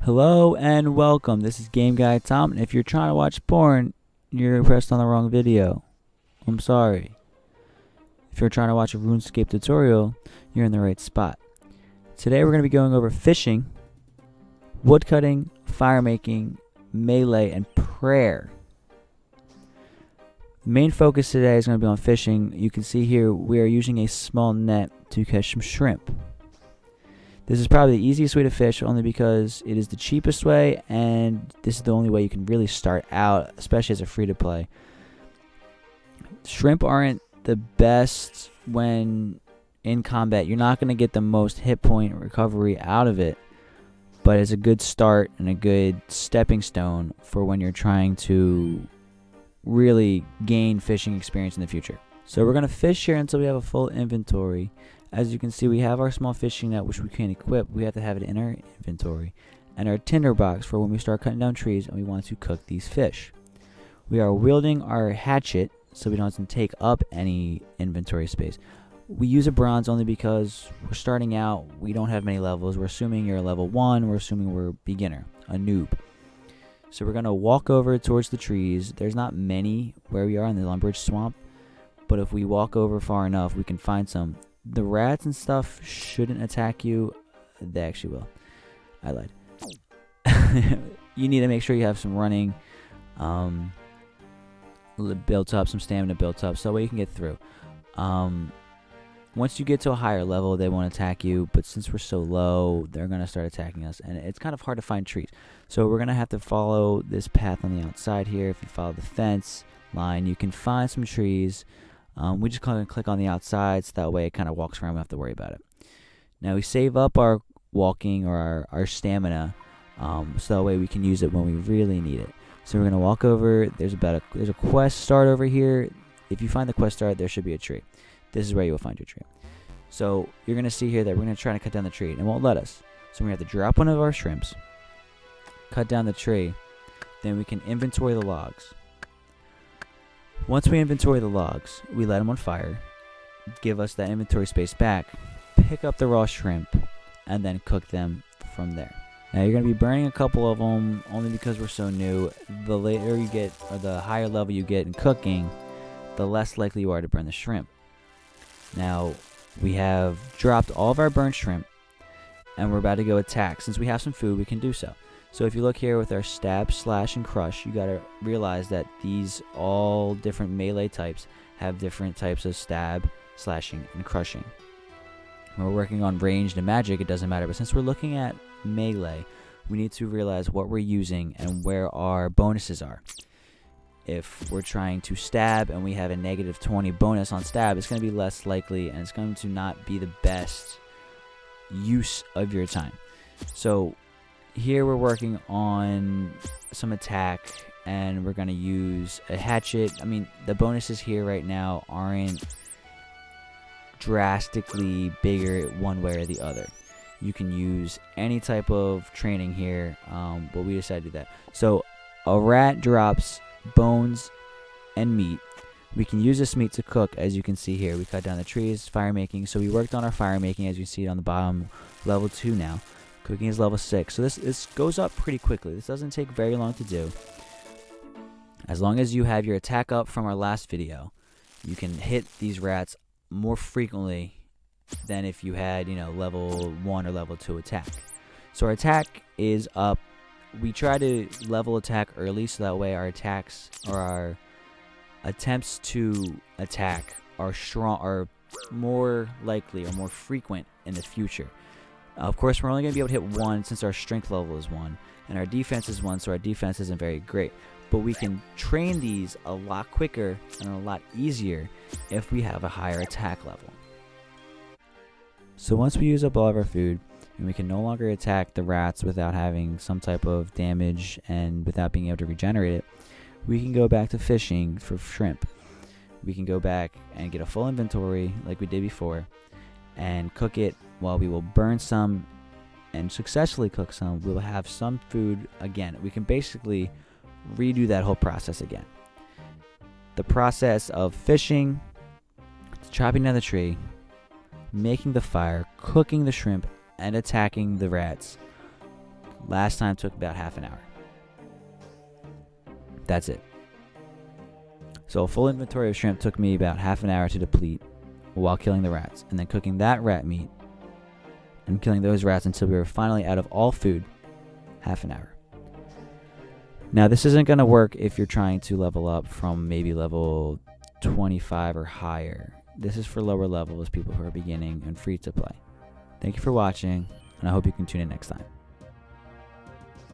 Hello and welcome. This is Game Guy Tom, and if you're trying to watch porn, you're pressed on the wrong video. I'm sorry. If you're trying to watch a RuneScape tutorial, you're in the right spot. Today we're going to be going over fishing, woodcutting, fire making, melee, and prayer. Main focus today is going to be on fishing. You can see here we are using a small net to catch some shrimp. This is probably the easiest way to fish, only because it is the cheapest way, and this is the only way you can really start out, especially as a free-to-play. Shrimp aren't the best when in combat. You're not going to get the most hit point recovery out of it, but it's a good start and a good stepping stone for when you're trying to really gain fishing experience in the future. So we're going to fish here until we have a full inventory. As you can see, we have our small fishing net, which we can't equip. We have to have it in our inventory. And our tinder box for when we start cutting down trees and we want to cook these fish. We are wielding our hatchet so we don't have to take up any inventory space. We use a bronze only because we're starting out. We don't have many levels. We're assuming you're a level 1. We're assuming we're a beginner, a noob. So we're going to walk over towards the trees. There's not many where we are in the Lumbridge Swamp, but if we walk over far enough, we can find some. The rats and stuff shouldn't attack you. They actually will. I lied. You need to make sure you have some running built up, some stamina built up, so that way you can get through. Once you get to a higher level, they won't attack you, but since we're so low, they're going to start attacking us, and it's kind of hard to find trees. So we're going to have to follow this path on the outside here. If you follow the fence line, you can find some trees. We just click on the outside, so that way it kind of walks around. We don't have to worry about it. Now we save up our walking or our stamina, so that way we can use it when we really need it. So we're gonna walk over. There's a quest start over here. If you find the quest start, there should be a tree. This is where you will find your tree. So you're gonna see here that we're gonna try to cut down the tree, and it won't let us. So we have to drop one of our shrimps, cut down the tree, then we can inventory the logs. Once we inventory the logs, we light them on fire, give us that inventory space back, pick up the raw shrimp, and then cook them from there. Now you're going to be burning a couple of them only because we're so new. The later you get, or the higher level you get in cooking, the less likely you are to burn the shrimp. Now we have dropped all of our burnt shrimp, and we're about to go attack. Since we have some food, we can do so. So if you look here with our stab, slash, and crush, you gotta realize that these all different melee types have different types of stab, slashing, and crushing. When we're working on ranged and magic, it doesn't matter. But since we're looking at melee, we need to realize what we're using and where our bonuses are. If we're trying to stab and we have a negative 20 bonus on stab, it's going to be less likely, and it's going to not be the best use of your time. So here we're working on some attack, and we're going to use a hatchet. I mean, the bonuses here right now aren't drastically bigger one way or the other. You can use any type of training here, but we decided to do that. So a rat drops bones and meat. We can use this meat to cook, as you can see here. We cut down the trees, fire making. So we worked on our fire making, as you see it on the bottom, level 2 now. Cooking is level 6. So this goes up pretty quickly. This doesn't take very long to do. As long as you have your attack up from our last video, you can hit these rats more frequently than if you had, level 1 or level 2 attack. So our attack is up. We try to level attack early, so that way our attacks, or our attempts to attack, are more likely or more frequent in the future. Of course, we're only going to be able to hit 1 since our strength level is 1, and our defense is 1, so our defense isn't very great. But we can train these a lot quicker and a lot easier if we have a higher attack level. So once we use up all of our food, and we can no longer attack the rats without having some type of damage and without being able to regenerate it, we can go back to fishing for shrimp. We can go back and get a full inventory like we did before, and cook it. While we will burn some and successfully cook some, we will have some food again. We can basically redo that whole process again. The process of fishing, chopping down the tree, making the fire, cooking the shrimp, and attacking the rats Last time took about half an hour. That's it. So a full inventory of shrimp took me about half an hour to deplete while killing the rats, and then cooking that rat meat and killing those rats until we were finally out of all food, half an hour. Now this isn't going to work if you're trying to level up from maybe level 25 or higher. This is for lower levels, people who are beginning and free to play. Thank you for watching, and I hope you can tune in next time.